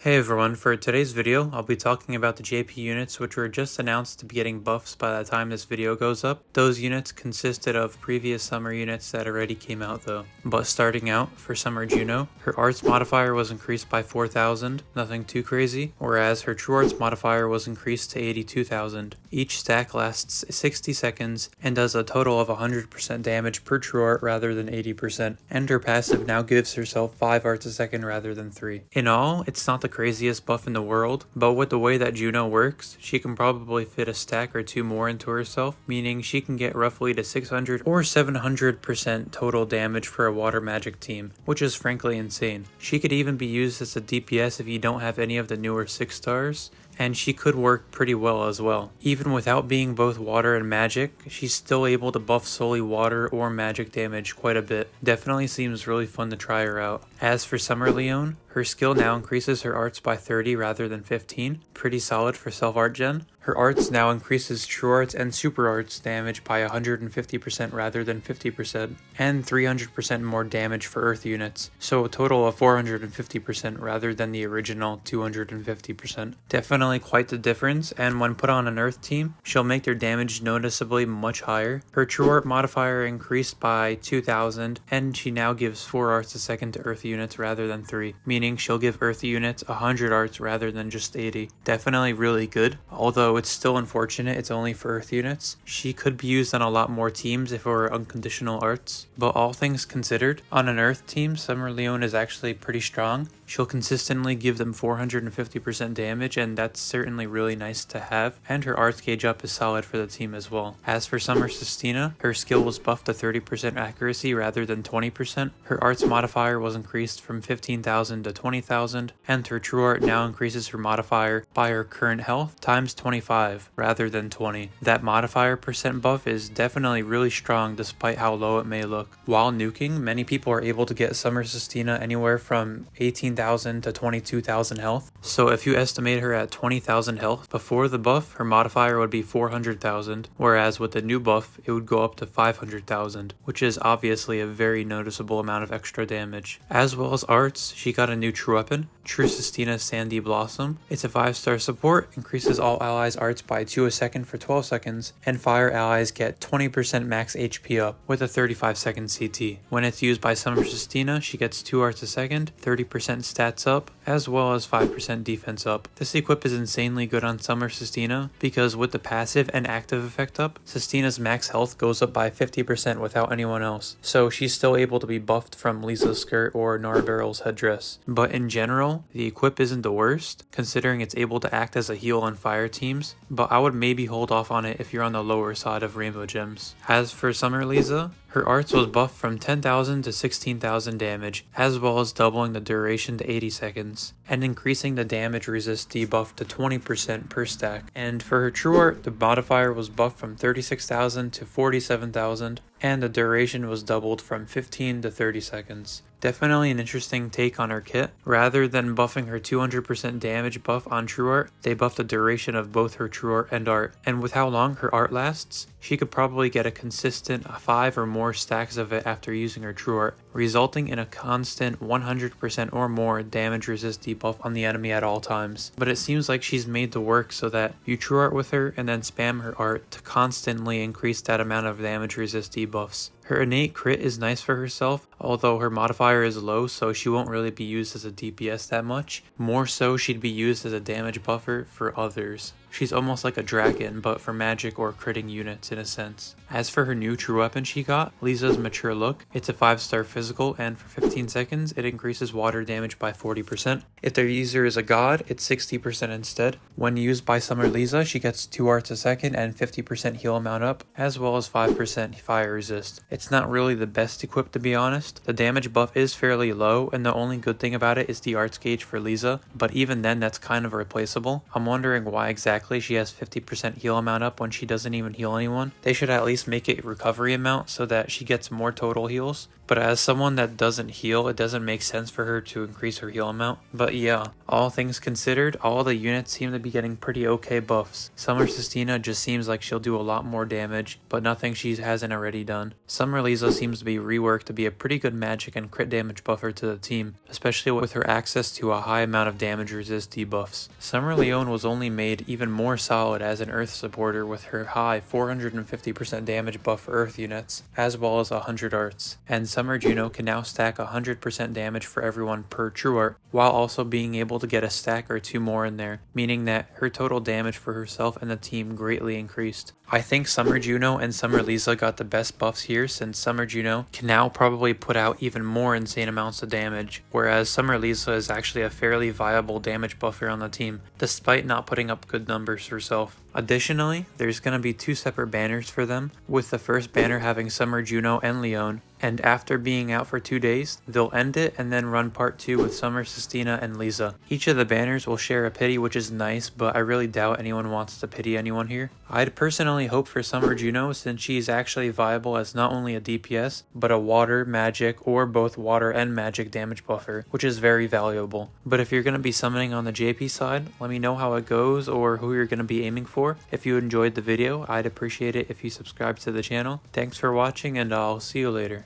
Hey everyone, for today's video, I'll be talking about the JP units which were just announced to be getting buffs by the time this video goes up. Those units consisted of previous summer units that already came out though. But starting out, for summer Juno, her arts modifier was increased by 4,000, nothing too crazy, whereas her true arts modifier was increased to 82,000. Each stack lasts 60 seconds and does a total of 100% damage per true art rather than 80%, and her passive now gives herself 5 arts a second rather than 3. In all, it's not the craziest buff in the world, but with the way that Juno works, she can probably fit a stack or two more into herself, meaning she can get roughly to 600 or 700% total damage for a water magic team, which is frankly insane. She could even be used as a DPS if you don't have any of the newer 6 stars, and she could work pretty well as well. Even without being both water and magic, she's still able to buff solely water or magic damage quite a bit. Definitely seems really fun to try her out. As for Summer Leone, her skill now increases her arts by 30 rather than 15, pretty solid for self-art gen. Her arts now increases true arts and super arts damage by 150% rather than 50%, and 300% more damage for earth units, so a total of 450% rather than the original 250%. Definitely quite the difference, and when put on an earth team, she'll make their damage noticeably much higher. Her true art modifier increased by 2,000, and she now gives 4 arts a second to earth units rather than 3, meaning she'll give earth units 100 arts rather than just 80. Definitely really good, although it's still unfortunate it's only for earth units. She could be used on a lot more teams if it were unconditional arts, but all things considered, on an earth team, Summer Leone is actually pretty strong. She'll consistently give them 450% damage, and that's certainly really nice to have, and her arts gauge up is solid for the team as well. As for Summer Sistina, her skill was buffed to 30% accuracy rather than 20%. Her arts modifier was increased from 15,000 to 20,000, and her true art now increases her modifier by her current health times 25 rather than 20. That modifier percent buff is definitely really strong despite how low it may look. While nuking, many people are able to get Summer Sistina anywhere from 18,000 to 22,000 health. So if you estimate her at 20,000 health, before the buff, her modifier would be 400,000, whereas with the new buff, it would go up to 500,000, which is obviously a very noticeable amount of extra damage. As well as arts, she got a new true weapon, True Sistina Sandy Blossom. It's a 5-star support, increases all allies' arts by 2 a second for 12 seconds, and fire allies get 20% max HP up with a 35-second CT. When it's used by Summer Sistina, she gets 2 arts a second, 30% stats up, as well as 5% defense up. This equip is insanely good on Summer Sistina because with the passive and active effect up, Sistina's max health goes up by 50% without anyone else, so she's still able to be buffed from Lisa's skirt or Narbarrel's headdress. But in general, the equip isn't the worst, considering it's able to act as a heal on fire teams, but I would maybe hold off on it if you're on the lower side of rainbow gems. As for Summer Lisa, her arts was buffed from 10,000 to 16,000 damage, as well as doubling the duration to 80 seconds, and increasing the damage resist debuff to 20% per stack. And for her true art, the modifier was buffed from 36,000 to 47,000, and the duration was doubled from 15 to 30 seconds. Definitely an interesting take on her kit. Rather than buffing her 200% damage buff on true art, they buffed the duration of both her true art and art. And with how long her art lasts, she could probably get a consistent 5 or more stacks of it after using her true art, resulting in a constant 100% or more damage resist debuff on the enemy at all times. But it seems like she's made to work so that you true art with her and then spam her art to constantly increase that amount of damage resist debuffs. Her innate crit is nice for herself, although her modifier is low, so she won't really be used as a DPS that much. More so, she'd be used as a damage buffer for others. She's almost like a Draken, but for magic or critting units in a sense. As for her new true weapon she got, Lisa's Mature Look, it's a 5-star physical, and for 15 seconds, it increases water damage by 40%. If their user is a god, it's 60% instead. When used by Summer Lisa, she gets 2 arts a second and 50% heal amount up, as well as 5% fire resist. It's not really the best equipped to be honest. The damage buff is fairly low, and the only good thing about it is the arts gauge for Lisa, but even then that's kind of replaceable. I'm wondering why exactly she has 50% heal amount up when she doesn't even heal anyone. They should at least make it recovery amount so that she gets more total heals. But as someone that doesn't heal, it doesn't make sense for her to increase her heal amount. But yeah, all things considered, all the units seem to be getting pretty okay buffs. Summer Sistina just seems like she'll do a lot more damage, but nothing she hasn't already done. Summer Lisa seems to be reworked to be a pretty good magic and crit damage buffer to the team, especially with her access to a high amount of damage resist debuffs. Summer Leone was only made even more solid as an Earth supporter with her high 450% damage buff for Earth units, as well as 100 arts. And Summer Juno can now stack 100% damage for everyone per true art, while also being able to get a stack or two more in there, meaning that her total damage for herself and the team greatly increased. I think Summer Juno and Summer Lisa got the best buffs here, since Summer Juno can now probably put out even more insane amounts of damage, whereas Summer Lisa is actually a fairly viable damage buffer on the team, despite not putting up good numbers herself. Additionally, there's going to be 2 separate banners for them, with the first banner having Summer Juno and Leone, and after being out for 2 days, they'll end it and then run part 2 with Summer Sistina and Lisa. Each of the banners will share a pity, which is nice, but I really doubt anyone wants to pity anyone here. I'd personally hope for Summer Juno, since she's actually viable as not only a DPS, but a water, magic, or both water and magic damage buffer, which is very valuable. But if you're going to be summoning on the JP side, let me know how it goes or who you're going to be aiming for. If you enjoyed the video, I'd appreciate it if you subscribe to the channel. Thanks for watching, and I'll see you later.